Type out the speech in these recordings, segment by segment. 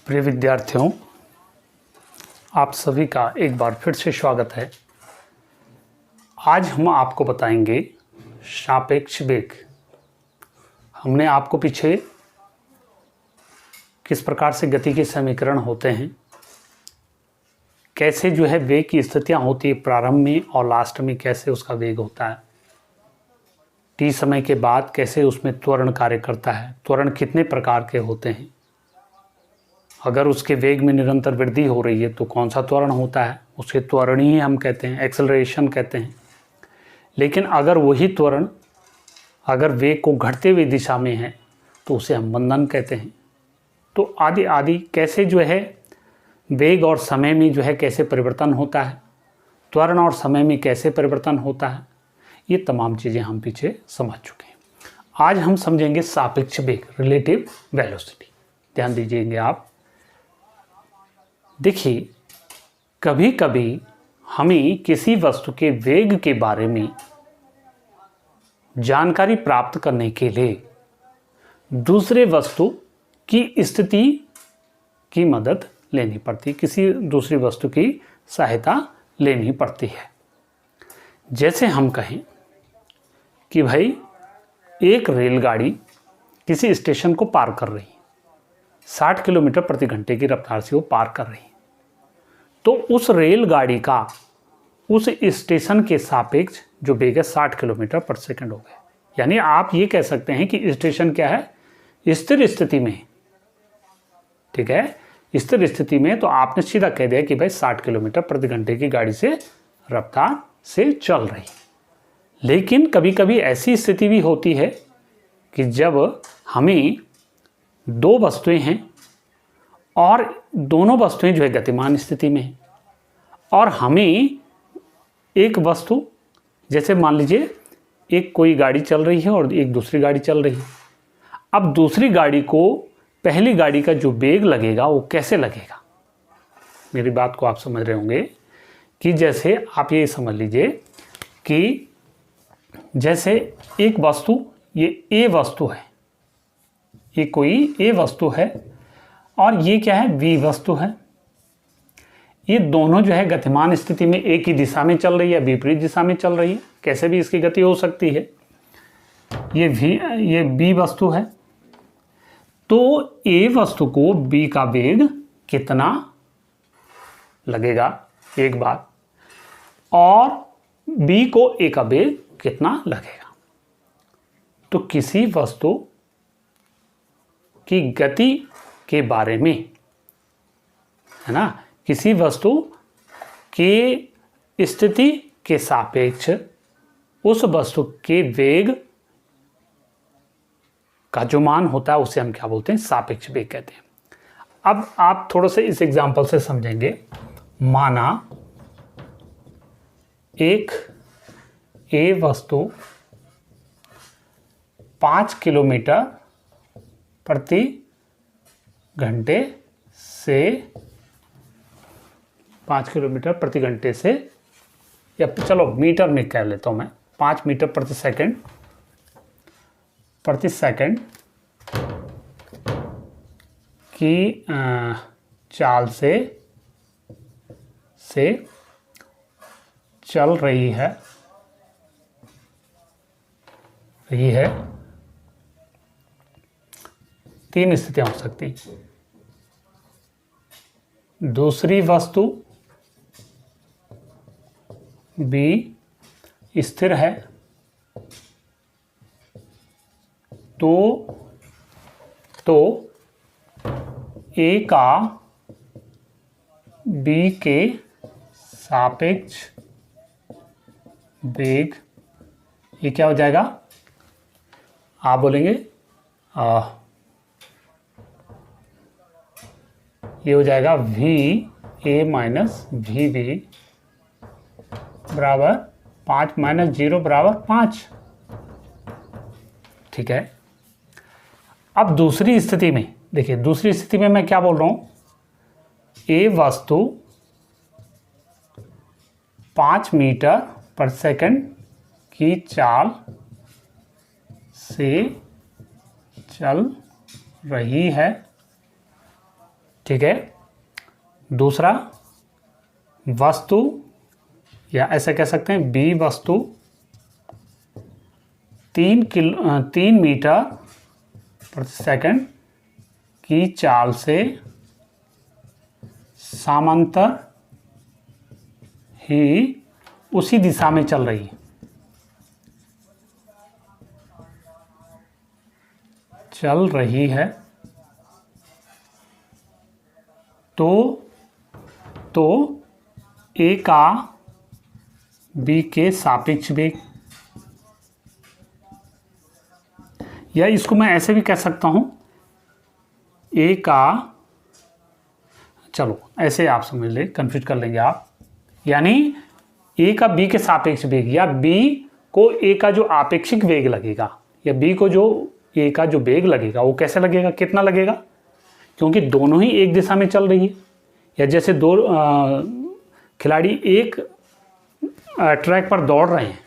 प्रिय विद्यार्थियों, आप सभी का एक बार फिर से स्वागत है। आज हम आपको बताएंगे सापेक्ष वेग। हमने आपको पीछे किस प्रकार से गति के समीकरण होते हैं, कैसे वेग की स्थितियां होती है प्रारंभ में और लास्ट में कैसे उसका वेग होता है, टी समय के बाद कैसे उसमें त्वरण कार्य करता है, त्वरण कितने प्रकार के होते हैं, अगर उसके वेग में निरंतर वृद्धि हो रही है तो कौन सा त्वरण होता है, उसे त्वरण ही हम कहते हैं, एक्सेलरेशन कहते हैं। लेकिन अगर वही त्वरण अगर वेग को घटते हुए दिशा में है तो उसे हम मंदन कहते हैं। तो आदि आदि कैसे वेग और समय में कैसे परिवर्तन होता है, त्वरण और समय में कैसे परिवर्तन होता है, ये तमाम चीज़ें हम पीछे समझ चुके हैं। आज हम समझेंगे सापेक्ष वेग, रिलेटिव वेलोसिटी। ध्यान दीजिएंगे आप। देखिए, कभी कभी हमें किसी वस्तु के वेग के बारे में जानकारी प्राप्त करने के लिए दूसरे वस्तु की स्थिति की मदद लेनी पड़ती है, किसी दूसरी वस्तु की सहायता लेनी पड़ती है। जैसे हम कहें कि भाई एक रेलगाड़ी किसी स्टेशन को पार कर रही है, 60 किलोमीटर प्रति घंटे की रफ्तार से वो पार कर रही है, तो उस रेलगाड़ी का उस स्टेशन के सापेक्ष जो वेग है 60 किलोमीटर प्रति सेकंड हो गया। यानी आप ये कह सकते हैं कि स्टेशन क्या है, स्थिर स्थिति में। ठीक है, स्थिर स्थिति में तो आपने सीधा कह दिया कि भाई 60 किलोमीटर प्रति घंटे की गाड़ी से रफ्तार से चल रही। लेकिन कभी कभी ऐसी स्थिति भी होती है कि जब हमें दो वस्तुएं हैं और दोनों वस्तुएं गतिमान स्थिति में हैं, और हमें एक वस्तु, जैसे मान लीजिए एक कोई गाड़ी चल रही है और एक दूसरी गाड़ी चल रही है। अब दूसरी गाड़ी को पहली गाड़ी का जो वेग लगेगा वो कैसे लगेगा, मेरी बात को आप समझ रहे होंगे कि जैसे आप ये समझ लीजिए कि जैसे एक वस्तु, ये ए वस्तु है, ये कोई ए वस्तु है और ये क्या है, बी वस्तु है। ये दोनों गतिमान स्थिति में एक ही दिशा में चल रही है, विपरीत दिशा में चल रही है, कैसे भी इसकी गति हो सकती है। ये बी वस्तु है, तो ए वस्तु को बी का वेग कितना लगेगा एक बार, और बी को ए का वेग कितना लगेगा। तो किसी वस्तु की गति के बारे में, है ना, किसी वस्तु की स्थिति के सापेक्ष उस वस्तु के वेग का जो मान होता है उसे हम क्या बोलते हैं, सापेक्ष वेग कहते हैं। अब आप थोड़ा सा इस एग्जांपल से समझेंगे। माना एक ए वस्तु 5 किलोमीटर प्रति घंटे से 5 किलोमीटर प्रति घंटे से, या चलो मीटर में कह लेता हूँ मैं, 5 मीटर प्रति सेकंड की चाल से चल रही है। तीन स्थितियां हो सकती। दूसरी वस्तु बी स्थिर है, तो ए का बी के सापेक्ष वेग, ये क्या हो जाएगा, आप बोलेंगे ये हो जाएगा V A minus we B बराबर 5 माइनस 0 बराबर 5। ठीक है। अब दूसरी स्थिति में देखिए, दूसरी स्थिति में मैं क्या बोल रहा हूं, ए वस्तु 5 मीटर पर सेकंड की चाल से चल रही है ठीक है। दूसरा, वस्तु, या ऐसे कह सकते हैं बी वस्तु 3 मीटर प्रति सेकंड की चाल से समांतर ही उसी दिशा में चल रही है तो ए का बी के सापेक्ष वेग, या इसको मैं ऐसे भी कह सकता हूं, ए का, चलो ऐसे आप समझ ले, कंफ्यूज कर लेंगे आप, यानी ए का बी के सापेक्ष वेग, या बी को ए का जो आपेक्षिक वेग लगेगा, या बी को जो ए का जो वेग लगेगा वो कैसे लगेगा, कितना लगेगा, क्योंकि दोनों ही एक दिशा में चल रही है। या जैसे दो खिलाड़ी एक ट्रैक पर दौड़ रहे हैं,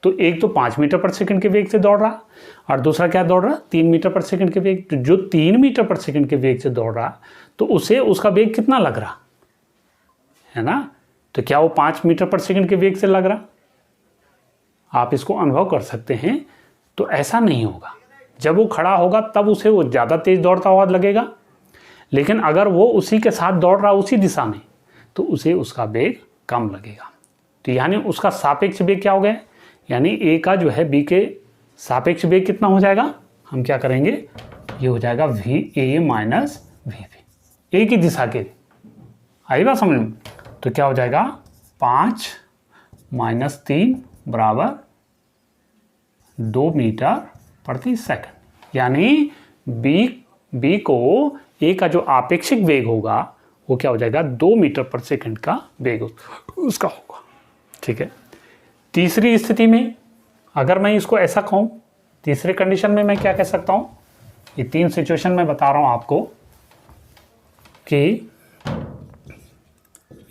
तो एक तो 5 मीटर पर सेकंड के वेग से दौड़ रहा और दूसरा क्या दौड़ रहा, 3 मीटर पर सेकंड के वेग। तो जो 3 मीटर पर सेकंड के वेग से दौड़ रहा तो उसे उसका वेग कितना लग रहा है ना, तो क्या वो 5 मीटर पर सेकंड के वेग से लग रहा? आप इसको अनुभव कर सकते हैं। तो ऐसा नहीं होगा, जब वो खड़ा होगा तब उसे वो ज़्यादा तेज दौड़ता हुआ लगेगा, लेकिन अगर वो उसी के साथ दौड़ रहा उसी दिशा में तो उसे उसका वेग कम लगेगा। तो यानी उसका सापेक्ष वेग क्या हो गया, यानी ए का जो है बी के सापेक्ष वेग कितना हो जाएगा, हम क्या करेंगे, ये हो जाएगा V A minus we b, a की दिशा के, आई बात समझ में। तो क्या हो जाएगा 5 - 3 बराबर 2 मीटर प्रति सेकंड, यानी बी को ए का जो आपेक्षिक वेग होगा वो क्या हो जाएगा 2 मीटर पर सेकंड का वेग उसका होगा। ठीक है। तीसरी स्थिति में अगर मैं इसको ऐसा कहूँ, तीसरे कंडीशन में मैं क्या कह सकता हूँ, ये 3 सिचुएशन में बता रहा हूँ आपको कि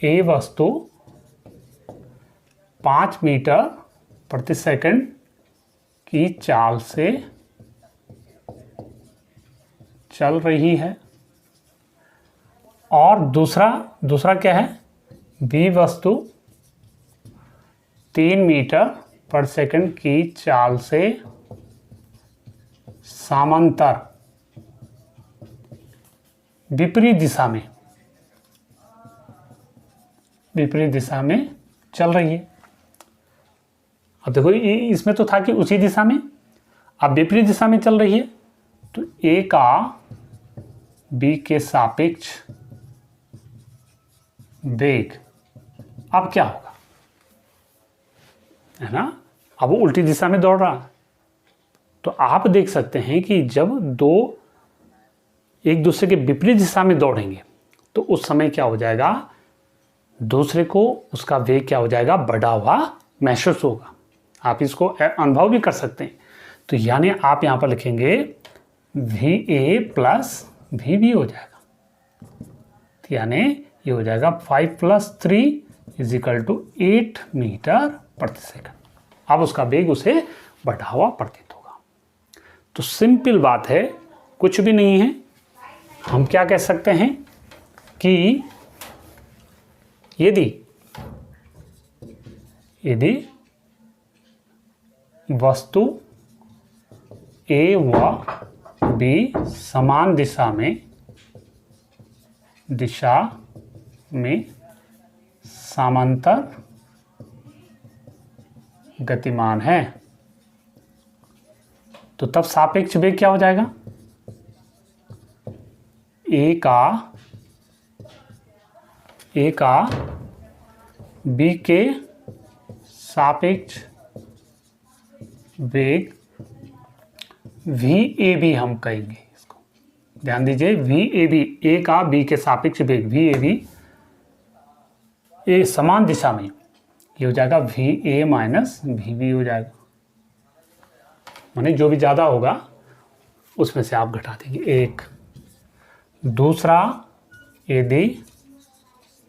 ए वस्तु 5 मीटर प्रति सेकंड की चाल से चल रही है, और दूसरा क्या है, बी वस्तु 3 मीटर पर सेकंड की चाल से समांतर विपरीत दिशा में चल रही है। अब देखो इसमें तो था कि उसी दिशा में, अब विपरीत दिशा में चल रही है, तो ए का बी के सापेक्ष वेग अब क्या होगा, है ना, अब वो उल्टी दिशा में दौड़ रहा है। तो आप देख सकते हैं कि जब दो एक दूसरे के विपरीत दिशा में दौड़ेंगे तो उस समय क्या हो जाएगा, दूसरे को उसका वेग क्या हो जाएगा, बढ़ा हुआ महसूस होगा। आप इसको अनुभव भी कर सकते हैं। तो यानी आप यहाँ पर लिखेंगे V A plus V B हो जाएगा, तो यानी ये हो जाएगा 5 + 3 = 8 मीटर प्रति सेकंड। अब उसका वेग उसे बढ़ा हुआ प्रतीत होगा। तो सिंपल बात है, कुछ भी नहीं है। हम क्या कह सकते हैं कि यदि वस्तु ए व बी समान दिशा में समांतर गतिमान है, तो तब सापेक्ष वेग क्या हो जाएगा, ए का बी के सापेक्ष वेग वी ए बी हम कहेंगे इसको, ध्यान दीजिए, वी ए बी, ए का बी के सापेक्ष वेग वी ए बी, ए समान दिशा में, ये हो जाएगा V A minus we B हो जाएगा, माने जो भी ज़्यादा होगा उसमें से आप घटा देंगे एक। दूसरा, यदि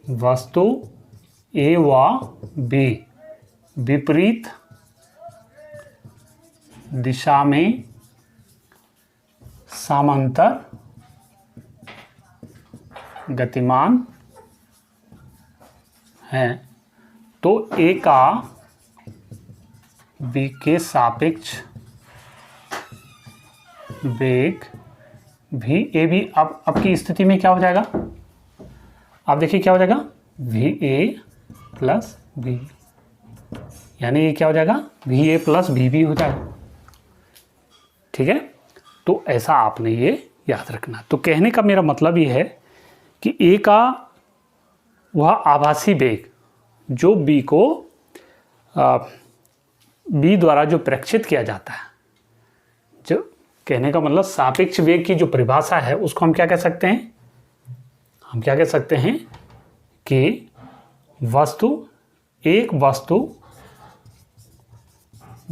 वस्तु ए व बी विपरीत दिशा में गतिमान है तो ए का बी के सापेक्ष वेग भी ए भी अब की स्थिति में क्या हो जाएगा, आप देखिए क्या हो जाएगा, वी ए प्लस बी, यानी ये क्या हो जाएगा, we A plus V B हो जाएगा। ठीक है, तो ऐसा आपने ये याद रखना। तो कहने का मेरा मतलब ये है कि ए का वह आभासी वेग जो बी को बी द्वारा जो प्रेक्षित किया जाता है, जो कहने का मतलब सापेक्ष वेग की जो परिभाषा है उसको हम क्या कह सकते हैं, हम क्या कह सकते हैं कि एक वस्तु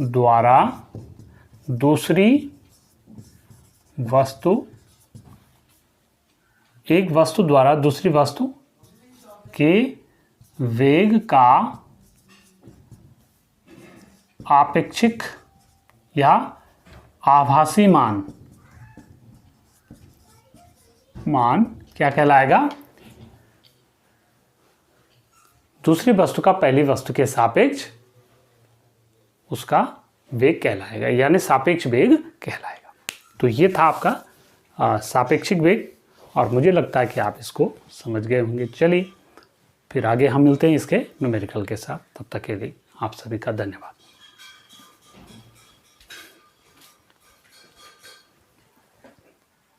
द्वारा दूसरी वस्तु, एक वस्तु द्वारा दूसरी वस्तु के वेग का आपेक्षिक या आभासी मान क्या कहलाएगा, दूसरी वस्तु का पहली वस्तु के सापेक्ष उसका वेग कहलाएगा, यानी सापेक्ष वेग कहलाएगा। तो ये था आपका सापेक्षिक वेग, और मुझे लगता है कि आप इसको समझ गए होंगे। चलिए फिर आगे हम मिलते हैं इसके न्यूमेरिकल के साथ, तब तक के लिए आप सभी का धन्यवाद।